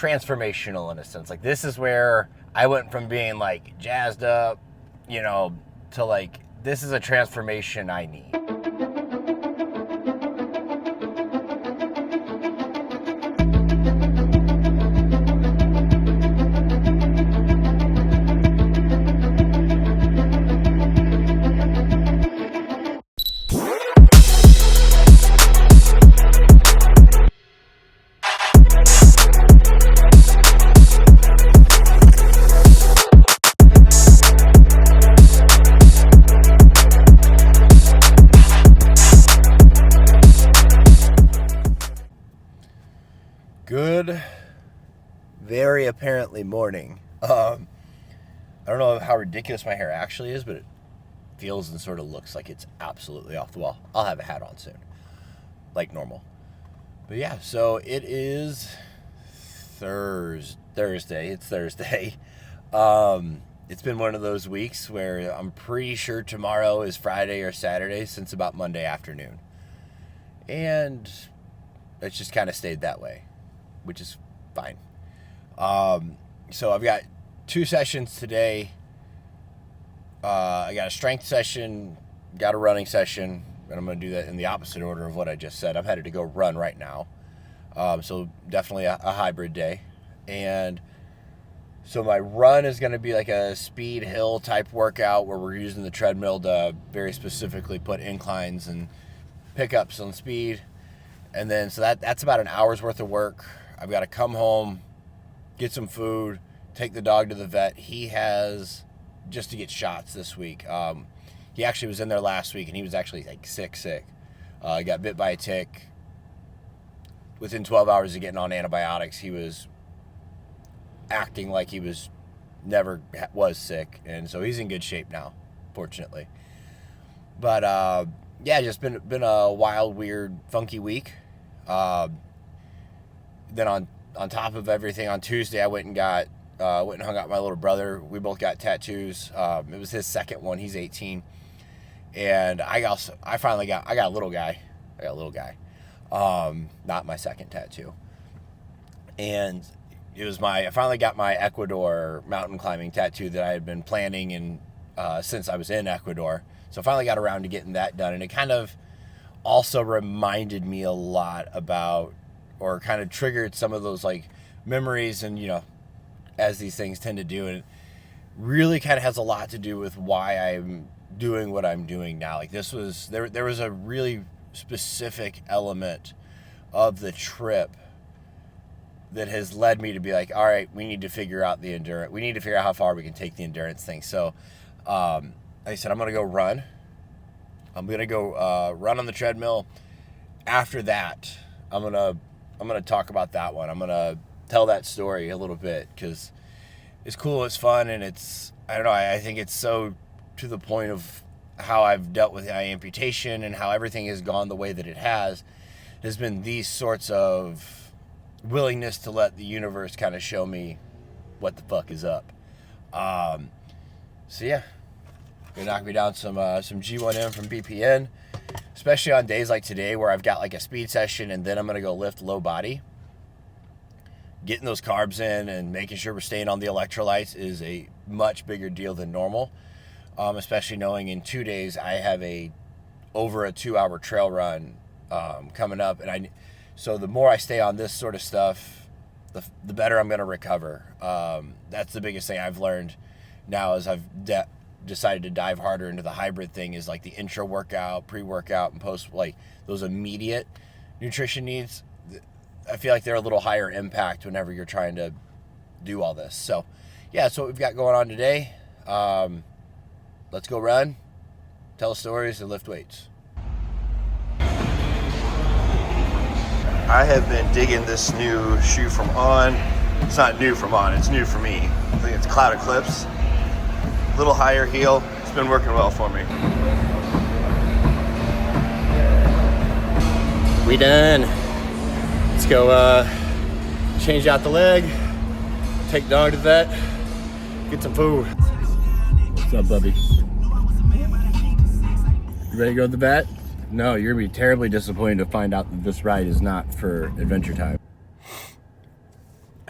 transformational in a sense. Like, this is where I went from being like jazzed up, you know, to like, this is a transformation I need. Good, very apparently morning. I don't know how ridiculous my hair actually is, but it feels and sort of looks like it's absolutely off the wall. I'll have a hat on soon, like normal. But yeah, so it is Thursday. It's Thursday. It's been one of those weeks where I'm pretty sure tomorrow is Friday or Saturday since about Monday afternoon. And it's just kind of stayed that way, which is fine. So I've got 2 sessions today. I got a strength session, got a running session, and I'm going to do that in the opposite order of what I just said. I'm headed to go run right now. So definitely a hybrid day. And so my run is going to be like a speed hill type workout where we're using the treadmill to very specifically put inclines and pickups on speed. And then, so that's about an hour's worth of work. I've got to come home, get some food, take the dog to the vet. He has just to get shots this week. He actually was in there last week, and he was actually like sick. He got bit by a tick. Within 12 hours of getting on antibiotics, he was acting like he never was sick. And so he's in good shape now, fortunately. But, yeah, just been a wild, weird, funky week. Then on top of everything, on Tuesday I went and hung out with my little brother. We both got tattoos. It was his second one. He's 18, and I got a little guy. Not my second tattoo, and I finally got my Ecuador mountain climbing tattoo that I had been planning and since I was in Ecuador. So I finally got around to getting that done, and it kind of also reminded me a lot about, or kind of triggered some of those like memories, and, you know, as these things tend to do, and it really kind of has a lot to do with why I'm doing what I'm doing now. Like, this was, there was a really specific element of the trip that has led me to be like, all right, we need to figure out the endurance. We need to figure out how far we can take the endurance thing. So, like I said, I'm going to go run. I'm going to go run on the treadmill. After that, I'm going to talk about that one. I'm going to tell that story a little bit because it's cool, it's fun, and I don't know, I think it's so to the point of how I've dealt with eye amputation and how everything has gone the way that it has been these sorts of willingness to let the universe kind of show me what the fuck is up. So yeah, gonna knock me down some G1M from BPN, especially on days like today where I've got like a speed session and then I'm gonna go lift low body. Getting those carbs in and making sure we're staying on the electrolytes is a much bigger deal than normal, especially knowing in 2 days I have over a 2-hour trail run coming up, and so the more I stay on this sort of stuff, the better I'm going to recover. That's the biggest thing I've learned now as I've decided to dive harder into the hybrid thing, is like the intra workout, pre-workout, and post, like those immediate nutrition needs. I feel like they're a little higher impact whenever you're trying to do all this. So yeah, that's what we've got going on today. Let's go run, tell stories, and lift weights. I have been digging this new shoe from On. It's not new from On, it's new for me. I think it's Cloud Eclipse. A little higher heel. It's been working well for me. We done. Let's go change out the leg, take dog to the vet, get some food. What's up, Bubby? You ready to go to the vet? No, you're gonna be terribly disappointed to find out that this ride is not for adventure time.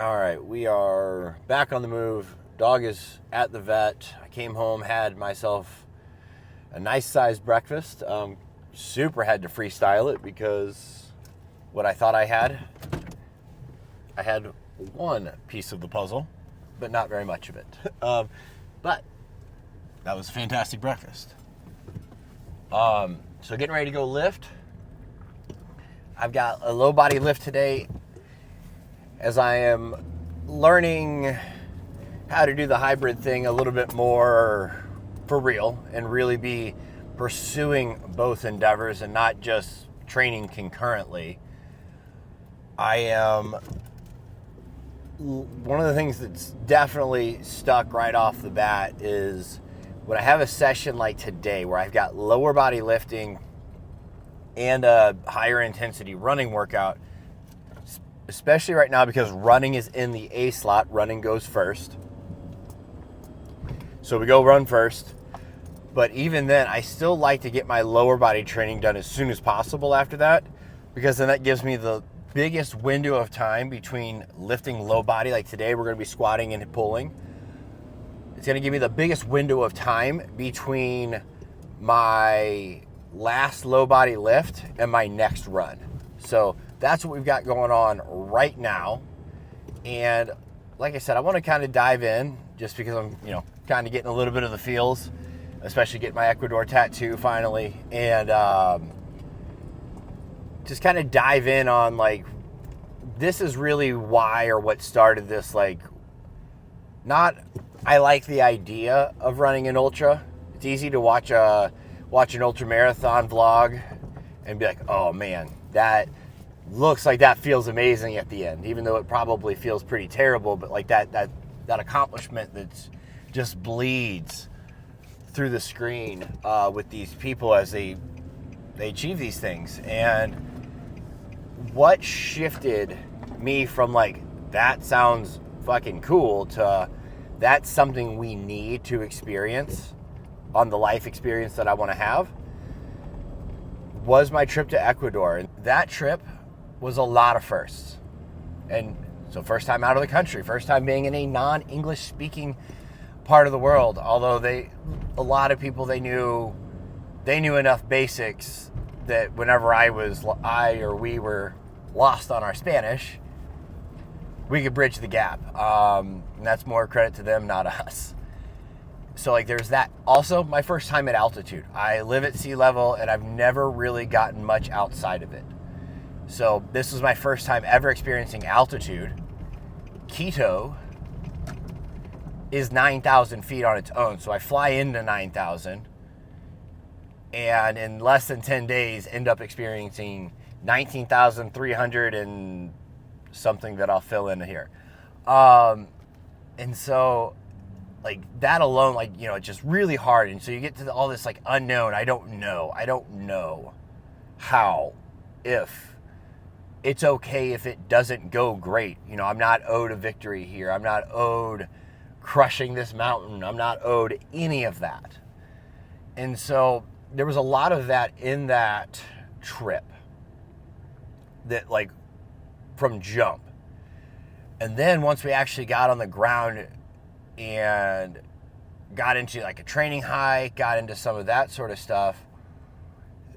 All right, we are back on the move. Dog is at the vet. I came home, had myself a nice sized breakfast. Super had to freestyle it because what I thought I had one piece of the puzzle, but not very much of it. But that was a fantastic breakfast. So getting ready to go lift. I've got a low body lift today as I am learning how to do the hybrid thing a little bit more for real and really be pursuing both endeavors and not just training concurrently. One of the things that's definitely stuck right off the bat is when I have a session like today where I've got lower body lifting and a higher intensity running workout, especially right now because running is in the A slot, running goes first. So we go run first. But even then, I still like to get my lower body training done as soon as possible after that, because then that gives me the biggest window of time between lifting low body. Like today, we're going to be squatting and pulling. It's going to give me the biggest window of time between my last low body lift and my next run. So that's what we've got going on right now. And like I said, I want to kind of dive in just because I'm, kind of getting a little bit of the feels, especially getting my Ecuador tattoo finally. And just kind of dive in on like, this is really why or what started this. I like the idea of running an ultra. It's easy to watch an ultra marathon vlog and be like, oh man, that looks like that feels amazing at the end, even though it probably feels pretty terrible. But like that accomplishment that's just bleeds through the screen with these people as they achieve these things. And what shifted me from like, that sounds fucking cool, to that's something we need to experience on the life experience that I want to have, was my trip to Ecuador. And that trip was a lot of firsts. And so first time out of the country, first time being in a non-English speaking part of the world. Although a lot of people, they knew enough basics that whenever we were lost on our Spanish, we could bridge the gap. And that's more credit to them, not us. So like there's that. Also, my first time at altitude. I live at sea level and I've never really gotten much outside of it. So this was my first time ever experiencing altitude. Quito is 9,000 feet on its own. So I fly into 9,000 and in less than 10 days end up experiencing 19,300 and something that I'll fill in here. And so like that alone, like, it's just really hard. And so you get to all this like unknown. I don't know how, if it's okay if it doesn't go great. I'm not owed a victory here. I'm not owed crushing this mountain. I'm not owed any of that. And so there was a lot of that in that trip that like from jump. And then once we actually got on the ground and got into like a training hike, got into some of that sort of stuff,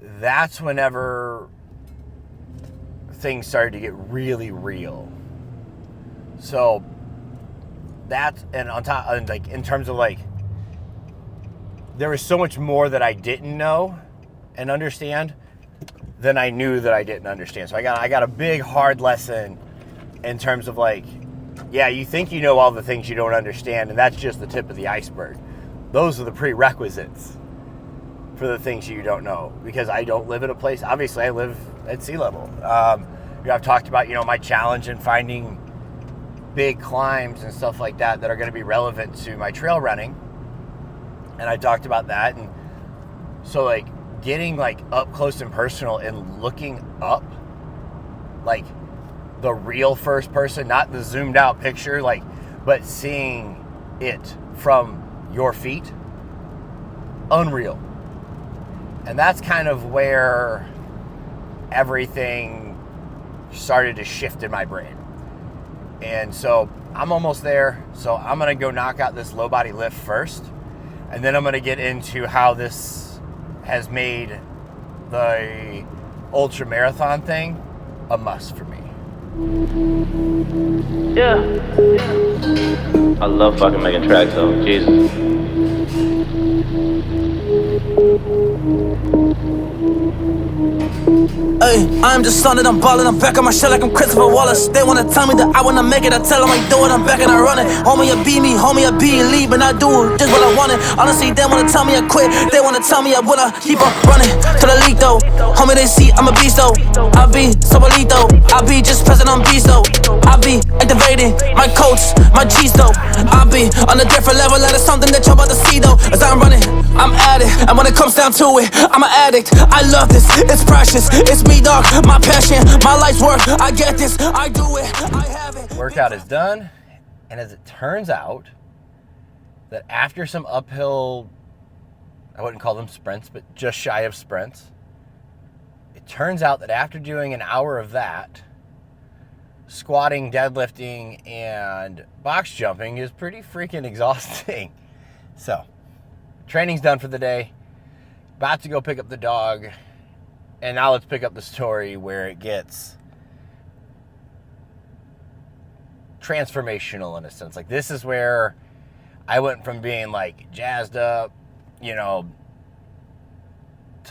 that's whenever things started to get really real. So that's, and on top, and like in terms of like, there was so much more that I didn't know and understand than I knew that I didn't understand. So I got a big hard lesson in terms of like, yeah, you think you know all the things you don't understand, and that's just the tip of the iceberg. Those are the prerequisites for the things you don't know, because I don't live in a place, obviously I live at sea level. I've talked about, my challenge in finding big climbs and stuff like that that are going to be relevant to my trail running. And I talked about that. And so like getting like up close and personal and looking up, like the real first person, not the zoomed out picture, like, but seeing it from your feet, unreal. And that's kind of where everything started to shift in my brain. And so I'm almost there. So I'm going to go knock out this low body lift first. And then I'm going to get into how this has made the ultra marathon thing a must for me. Yeah. I love fucking making tracks though. Jesus. Hey, I'm just started, I'm ballin', I'm back on my shit like I'm Christopher Wallace. They wanna tell me that I wanna make it, I tell them I do it, I'm back and I run it. Homie, you be me, homie, I be elite, but I do just what I wanted. Honestly, they wanna tell me I quit, they wanna tell me I wanna keep on running to the league though. Homie, they see I'm a beast though. I be so elite though. I be just present on beast though. I be activating my coats, my G's though. I be on a different level, that is something that you're about to see though. As I'm running, I'm at it, and when it comes down to it, I'm an addict. I love this, it's precious, it's me dog, my passion, my life's work. I get this, I do it, I have it. Workout is done, and as it turns out, that after some uphill, I wouldn't call them sprints, but just shy of sprints, it turns out that after doing an hour of that, squatting, deadlifting, and box jumping is pretty freaking exhausting. So, training's done for the day. About to go pick up the dog. And now let's pick up the story where it gets transformational in a sense. Like, this is where I went from being like jazzed up, to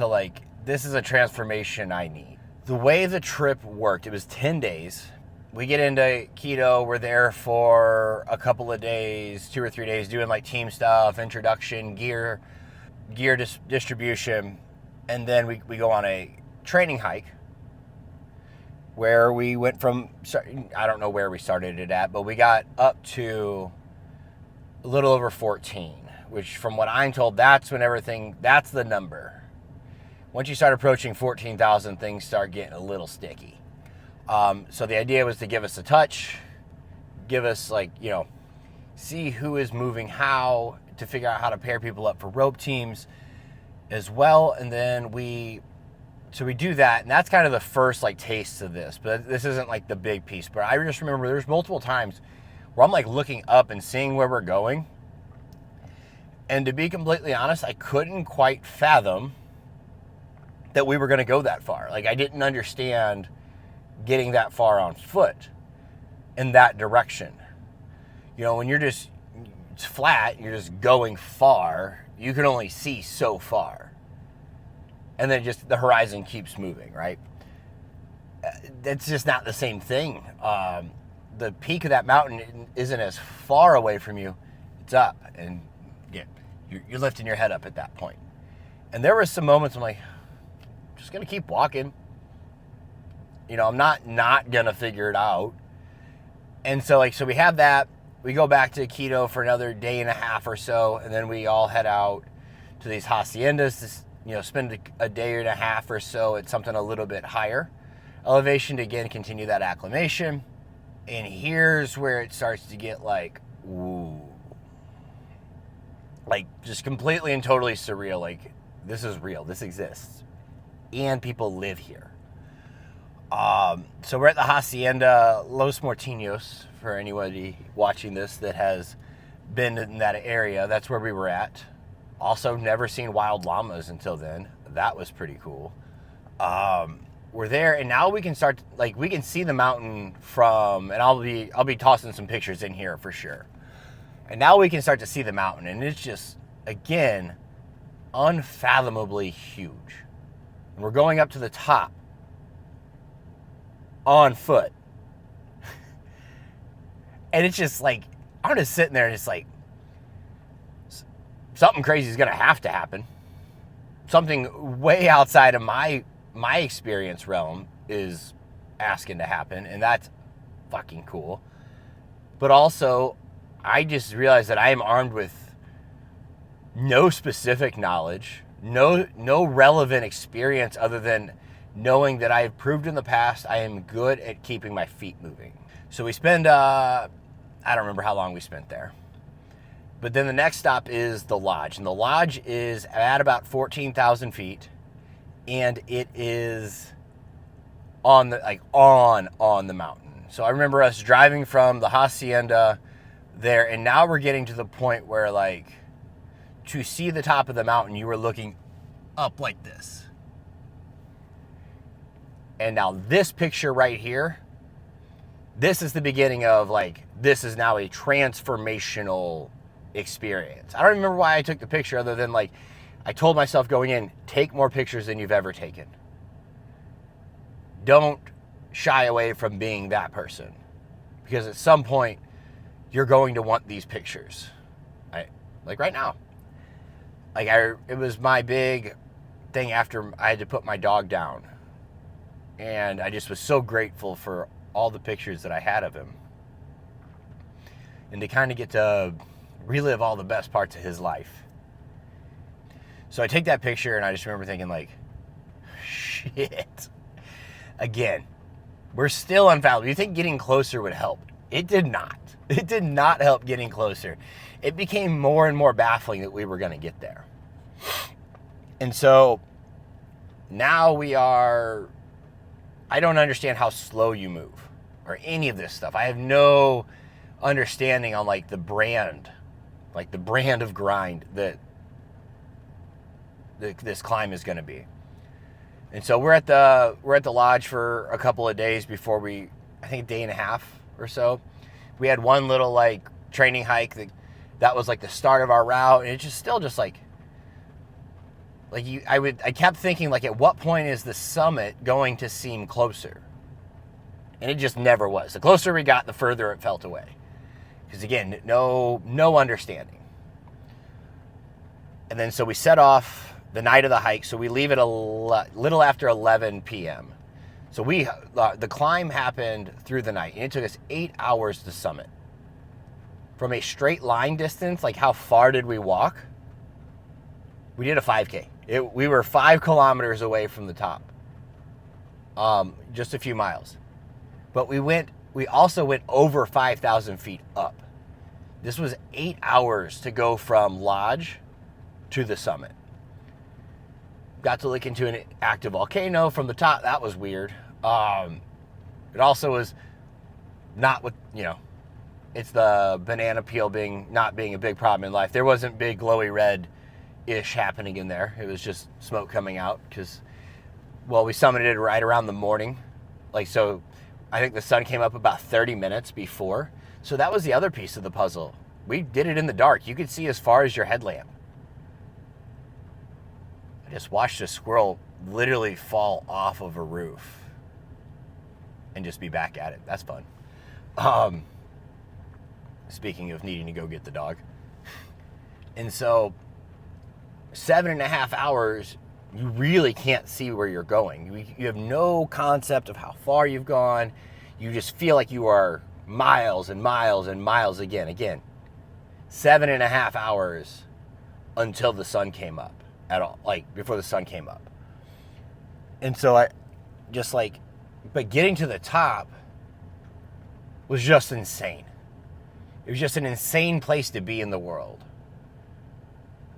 like, this is a transformation I need. The way the trip worked, it was 10 days. We get into keto, we're there for a couple of days, 2 or 3 days, doing like team stuff, introduction, gear distribution, and then we go on a training hike where we went from, I don't know where we started it at, but we got up to a little over 14, which from what I'm told, that's the number. Once you start approaching 14,000, things start getting a little sticky. So the idea was to give us a touch, give us see who is moving how, to figure out how to pair people up for rope teams as well. And then we do that, and that's kind of the first taste of this, but this isn't like the big piece. But I just remember there's multiple times where I'm looking up and seeing where we're going. And to be completely honest, I couldn't quite fathom that we were going to go that far. I didn't understand getting that far on foot in that direction. When it's flat, you're just going far, you can only see so far. And then just the horizon keeps moving, right? That's just not the same thing. The peak of that mountain isn't as far away from you. It's up, and you're lifting your head up at that point. And there were some moments I'm just going to keep walking. I'm not going to figure it out. And so we have that. We go back to keto for another day and a half or so, and then we all head out to these haciendas to spend a day and a half or so at something a little bit higher elevation to again continue that acclimation. And here's where it starts to get ooh, just completely and totally surreal. This is real, this exists, and people live here. So we're at the Hacienda Los Mortinos, for anybody watching this that has been in that area. That's where we were at. Also, never seen wild llamas until then. That was pretty cool. We're there, and now we can start, we can see the mountain from, and I'll be tossing some pictures in here for sure. And now we can start to see the mountain, and it's just, again, unfathomably huge. And we're going up to the top on foot. And it's just I'm just sitting there and it's something crazy is going to have to happen. Something way outside of my experience realm is asking to happen, and that's fucking cool. But also, I just realized that I am armed with no specific knowledge, no relevant experience other than knowing that I have proved in the past I am good at keeping my feet moving. So we spend, I don't remember how long we spent there. But then the next stop is the lodge. And the lodge is at about 14,000 feet. And it is on the, on the mountain. So I remember us driving from the hacienda there, and now we're getting to the point where, like, to see the top of the mountain, you were looking up like this. And now this picture right here, this is the beginning of, like, this is now a transformational experience. I don't remember why I took the picture other than, like, I told myself going in, take more pictures than you've ever taken. Don't shy away from being that person, because at some point you're going to want these pictures. Like right now. Like it was my big thing after I had to put my dog down. And I just was so grateful for all the pictures that I had of him. And to kind of get to relive all the best parts of his life. So I take that picture and I just remember thinking, like, shit. Again, we're still unfathomable. You think getting closer would help? It did not. It did not help getting closer. It became more and more baffling that we were going to get there. And so now I don't understand how slow you move or any of this stuff. I have no understanding on, like, the brand of grind that this climb is going to be. And so we're at the lodge for a couple of days before I think a day and a half or so. We had one little, like, training hike that was like the start of our route, and it's just still just like I kept thinking, like, at what point is the summit going to seem closer? And it just never was. The closer we got, the further it felt away. Because again, no understanding. And then so we set off the night of the hike. So we leave at a little after 11 p.m. So the climb happened through the night, and it took us 8 hours to summit. From a straight line distance, like, how far did we walk? We did a 5K. We were 5 kilometers away from the top. Just a few miles. But we also went over 5,000 feet up. This was 8 hours to go from lodge to the summit. Got to look into an active volcano from the top. That was weird. It also was not what, it's the banana peel not being a big problem in life. There wasn't big glowy red-ish happening in there. It was just smoke coming out because, well, we summited right around the morning. Like, so I think the sun came up about 30 minutes before. So that was the other piece of the puzzle. We did it in the dark. You could see as far as your headlamp. I just watched a squirrel literally fall off of a roof and just be back at it. That's fun. Speaking of needing to go get the dog. And so 7.5 hours, you really can't see where you're going. You have no concept of how far you've gone. You just feel like you are miles and miles and miles again. 7.5 hours until the sun came up at all, like before the sun came up. And so but getting to the top was just insane. It was just an insane place to be in the world.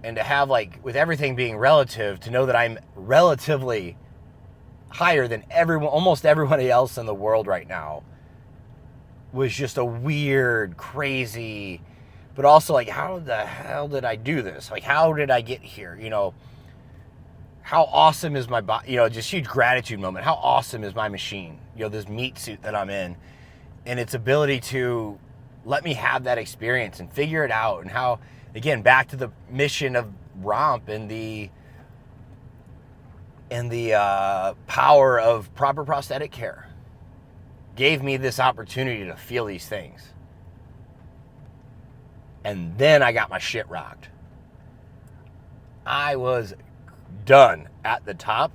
And to have, like, with everything being relative, to know that I'm relatively higher than almost everybody else in the world right now was just a weird, crazy, but also, like, how the hell did I do this? Like, how did I get here? How awesome is my body? Just huge gratitude moment. How awesome is my machine? This meat suit that I'm in, and its ability to let me have that experience and figure it out. And how, again, back to the mission of Romp and the power of proper prosthetic care gave me this opportunity to feel these things. And then I got my shit rocked. I was done at the top.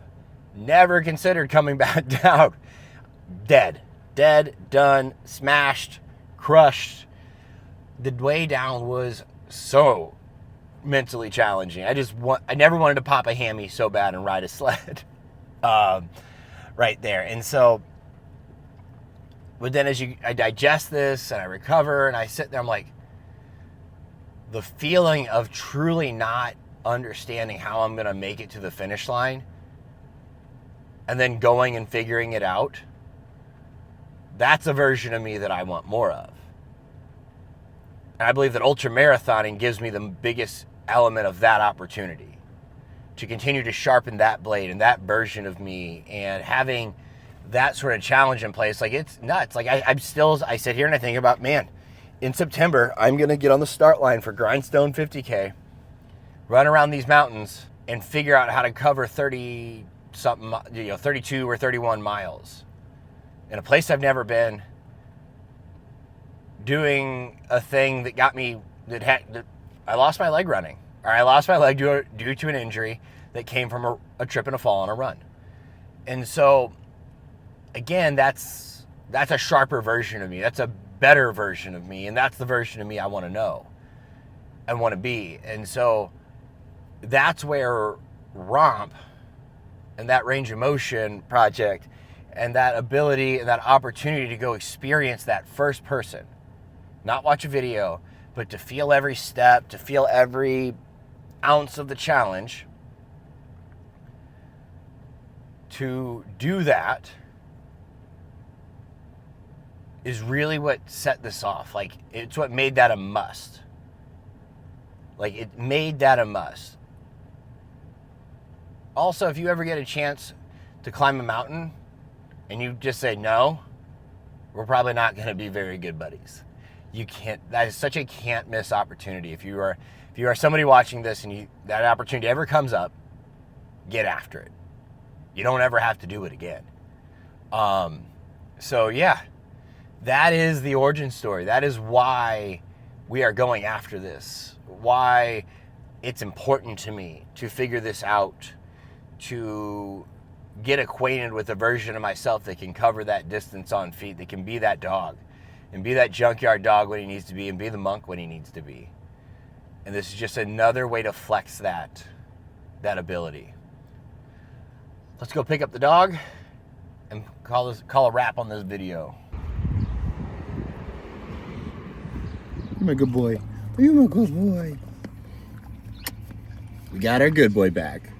Never considered coming back down. Dead, done, smashed, crushed. The way down was so mentally challenging. I never wanted to pop a hammy so bad and ride a sled. Right there. And so, but then I digest this and I recover and I sit there, I'm like, the feeling of truly not understanding how I'm going to make it to the finish line and then going and figuring it out, That's a version of me that I want more of. And I believe that ultramarathoning gives me the biggest element of that opportunity to continue to sharpen that blade and that version of me, and having that sort of challenge in place. Like, it's nuts. Like, I sit here and I think about, man, in September, I'm going to get on the start line for Grindstone 50K, run around these mountains, and figure out how to cover 32 or 31 miles in a place I've never been, doing a thing that got me, I lost my leg running, or I lost my leg due to an injury that came from a trip and a fall on a run. And so, again, that's a sharper version of me. That's a better version of me, and that's the version of me I want to know and want to be. And so that's where Romp and that range of motion project and that ability and that opportunity to go experience that first person, not watch a video, but to feel every step, to feel every ounce of the challenge, to do that is really what set this off. Like, it's what made that a must. Like, it made that a must. Also, if you ever get a chance to climb a mountain and you just say no, we're probably not going to be very good buddies. You can't. That is such a can't miss opportunity. If you are somebody watching this and that opportunity ever comes up, get after it. You don't ever have to do it again. So yeah, that is the origin story. That is why we are going after this. Why it's important to me to figure this out, to get acquainted with a version of myself that can cover that distance on feet, that can be that dog and be that junkyard dog when he needs to be, and be the monk when he needs to be. And this is just another way to flex that ability. Let's go pick up the dog and call a wrap on this video. You're my good boy. You're my good boy. We got our good boy back.